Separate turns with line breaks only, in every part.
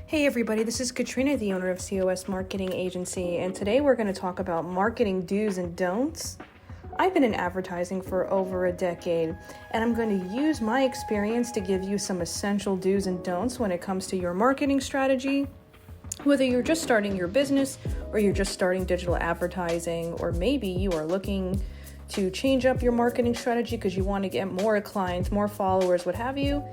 Hey everybody, this is Katrina, the owner of COSMarketingAgency, and today we're going to talk about marketing do's and don'ts. I've been in advertising for over a decade, and I'm going to use my experience to give you some essential do's and don'ts when it comes to your marketing strategy. Whether you're just starting your business or you're just starting digital advertising, or maybe you are looking to change up your marketing strategy because you want to get more clients, more followers, what have you.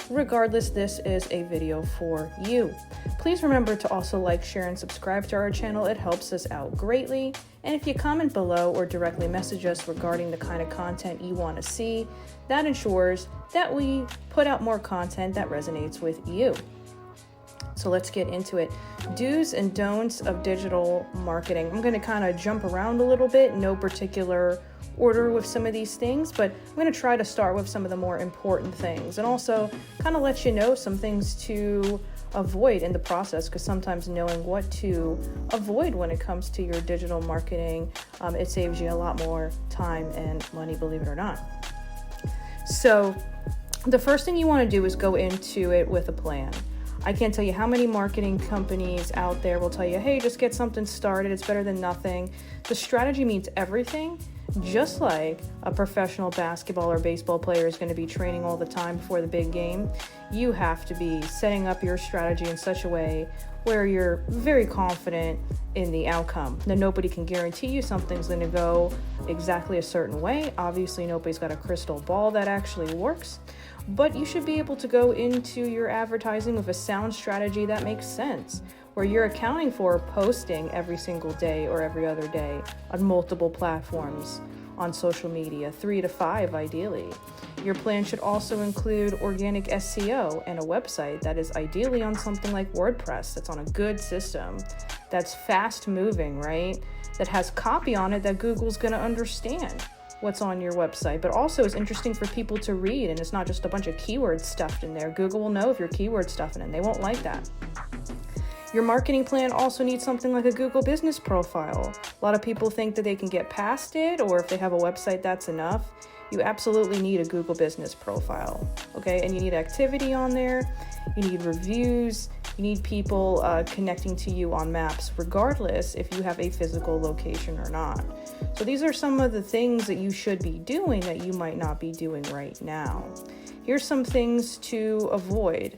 Regardless, this is a video for you. Please remember to also like, share, and subscribe to our channel. It helps us out greatly. And if you comment below or directly message us regarding the kind of content you want to see, that ensures that we put out more content that resonates with you. So let's get into it. Do's and don'ts of digital marketing. I'm going to kind of jump around a little bit, no particular order with some of these things, but I'm going to try to start with some of the more important things and also kind of let you know some things to avoid in the process, because sometimes knowing what to avoid when it comes to your digital marketing, it saves you a lot more time and money, believe it or not. So the first thing you want to do is go into it with a plan. I can't tell you how many marketing companies out there will tell you, hey, just get something started. It's better than nothing. The strategy means everything. Just like a professional basketball or baseball player is going to be training all the time before the big game, you have to be setting up your strategy in such a way where you're very confident in the outcome. Now, nobody can guarantee you something's going to go exactly a certain way. Obviously, nobody's got a crystal ball that actually works, but you should be able to go into your advertising with a sound strategy that makes sense, where you're accounting for posting every single day or every other day on multiple platforms on social media, 3 to 5 ideally. Your plan should also include organic SEO and a website that is ideally on something like WordPress, that's on a good system, that's fast moving, right? That has copy on it that Google's gonna understand what's on your website, but also is interesting for people to read, and it's not just a bunch of keywords stuffed in there. Google will know if you're keyword stuffing, and they won't like that. Your marketing plan also needs something like a Google business profile. A lot of people think that they can get past it, or if they have a website, that's enough. You absolutely need a Google business profile, okay? And you need activity on there, you need reviews, you need people connecting to you on maps, regardless if you have a physical location or not. So these are some of the things that you should be doing that you might not be doing right now. Here's some things to avoid.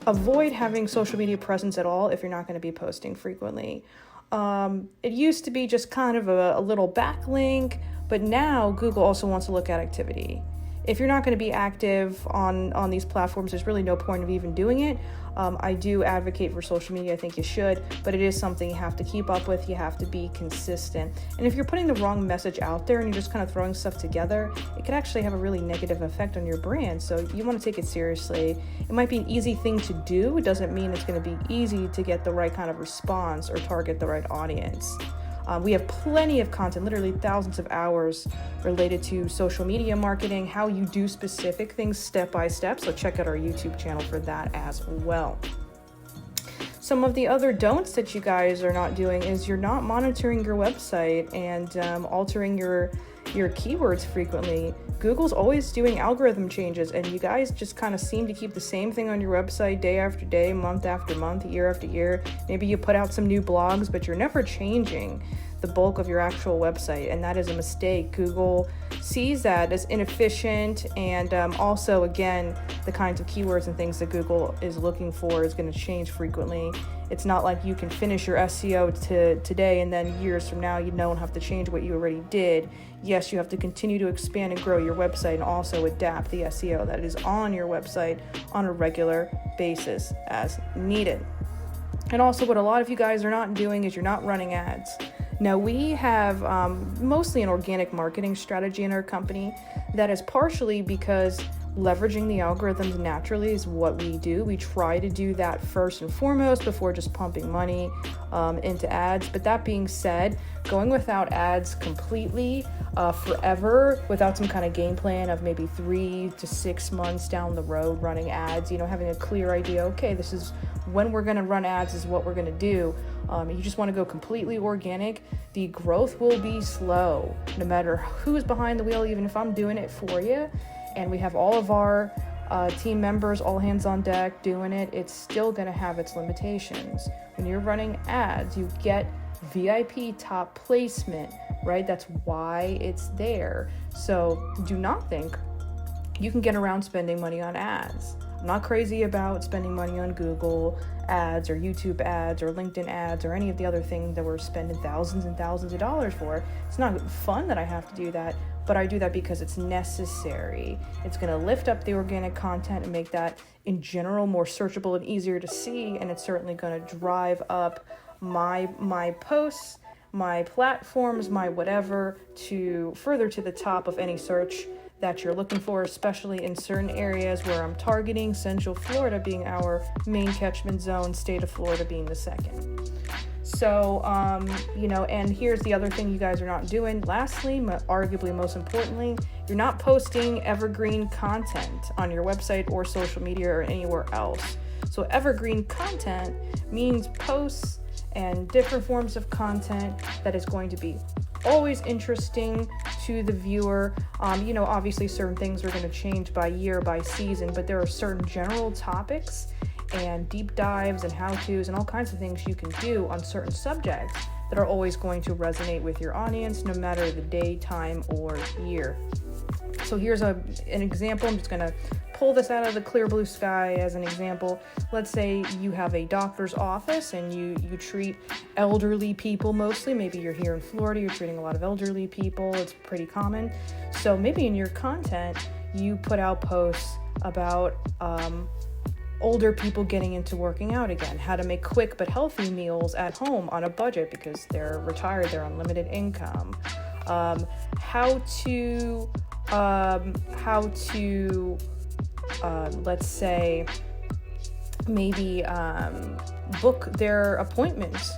Avoid having social media presence at all if you're not going to be posting frequently. It used to be just kind of a little backlink, but now Google also wants to look at activity. If you're not going to be active on these platforms, there's really no point of even doing it. I do advocate for social media. I think you should, but it is something you have to keep up with. You have to be consistent. And if you're putting the wrong message out there and you're just kind of throwing stuff together, it could actually have a really negative effect on your brand. So you want to take it seriously. It might be an easy thing to do. It doesn't mean it's going to be easy to get the right kind of response or target the right audience. We have plenty of content, literally thousands of hours related to social media marketing, how you do specific things step by step. So check out our YouTube channel for that as well. Some of the other don'ts that you guys are not doing is you're not monitoring your website and altering your keywords frequently. Google's always doing algorithm changes, and you guys just kind of seem to keep the same thing on your website day after day, month after month, year after year. Maybe you put out some new blogs, but you're never changing the bulk of your actual website, and that is a mistake. Google sees that as inefficient, and also, again, the kinds of keywords and things that Google is looking for is going to change frequently. It's not like you can finish your SEO today and then years from now you don't have to change what you already did. Yes, you have to continue to expand and grow your website and also adapt the SEO that is on your website on a regular basis as needed. And also, what a lot of you guys are not doing is you're not running ads. Now, we have mostly an organic marketing strategy in our company. That is partially because leveraging the algorithms naturally is what we do. We try to do that first and foremost before just pumping money into ads. But that being said, going without ads completely forever without some kind of game plan of maybe 3 to 6 months down the road running ads, having a clear idea, okay, this is when we're going to run ads, is what we're going to do. You just want to go completely organic. The growth will be slow no matter who's behind the wheel, even if I'm doing it for you. And we have all of our team members, all hands on deck doing it, it's still going to have its limitations. When you're running ads, you get VIP top placement, right? That's why it's there. So do not think you can get around spending money on ads. I'm not crazy about spending money on Google ads or YouTube ads or LinkedIn ads or any of the other things that we're spending thousands and thousands of dollars for. It's not fun that I have to do that, but I do that because it's necessary. It's going to lift up the organic content and make that in general more searchable and easier to see, and it's certainly going to drive up my posts, my platforms, my whatever, to further to the top of any search that you're looking for, especially in certain areas where I'm targeting, Central Florida being our main catchment zone, state of Florida being the second. So, and here's the other thing you guys are not doing. Lastly, arguably most importantly, you're not posting evergreen content on your website or social media or anywhere else. So evergreen content means posts and different forms of content that is going to be always interesting to the viewer. Obviously certain things are going to change by year, by season, but there are certain general topics and deep dives and how-tos and all kinds of things you can do on certain subjects that are always going to resonate with your audience, no matter the day, time, or year. So here's an example. I'm just going to pull this out of the clear blue sky as an example. Let's say you have a doctor's office and you treat elderly people mostly. Maybe you're here in Florida, you're treating a lot of elderly people. It's pretty common. So maybe in your content, you put out posts about older people getting into working out again, how to make quick but healthy meals at home on a budget because they're retired, they're on limited income, how to let's say maybe book their appointments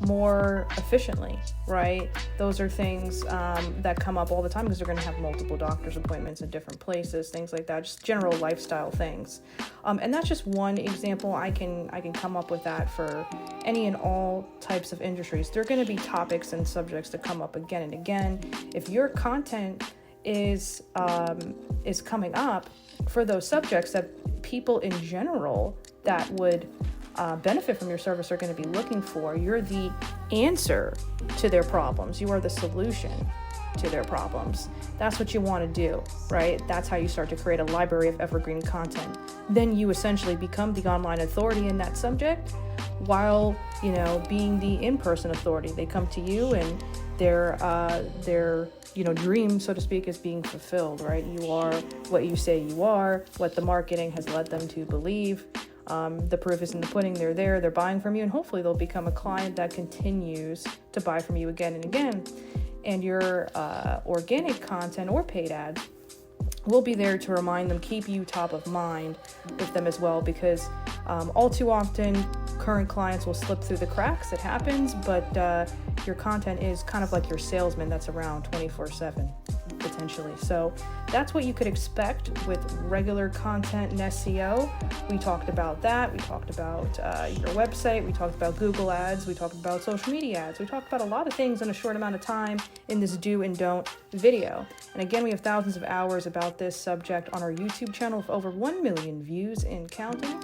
more efficiently, right? Those are things that come up all the time because they're going to have multiple doctor's appointments in different places, things like that, just general lifestyle things. And that's just one example. I can come up with that for any and all types of industries. There are going to be topics and subjects that come up again and again. If your content is coming up for those subjects that people in general that would benefit from your service are going to be looking for, you're the answer to their problems. You are the solution to their problems. That's what you want to do, right? That's how you start to create a library of evergreen content. Then you essentially become the online authority in that subject while, being the in-person authority. They come to you and their dream, so to speak, is being fulfilled, right? You are what you say you are, what the marketing has led them to believe. The proof is in the pudding. They're there, they're buying from you, and hopefully they'll become a client that continues to buy from you again and again. And your organic content or paid ads will be there to remind them, keep you top of mind with them as well, because all too often current clients will slip through the cracks. It happens, but your content is kind of like your salesman that's around 24/7 potentially. So that's what you could expect with regular content and SEO. We talked about that. We talked about your website. We talked about Google ads. We talked about social media ads. We talked about a lot of things in a short amount of time in this do and don't video. And again, we have thousands of hours about this subject on our YouTube channel with over 1 million views and counting.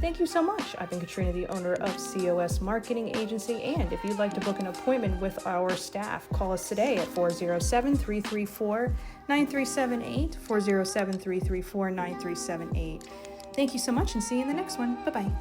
Thank you so much. I've been Katrina, the owner of COS Marketing Agency, and if you'd like to book an appointment with our staff, call us today at 407-334-9378, 407-334-9378. Thank you so much, and see you in the next one. Bye-bye.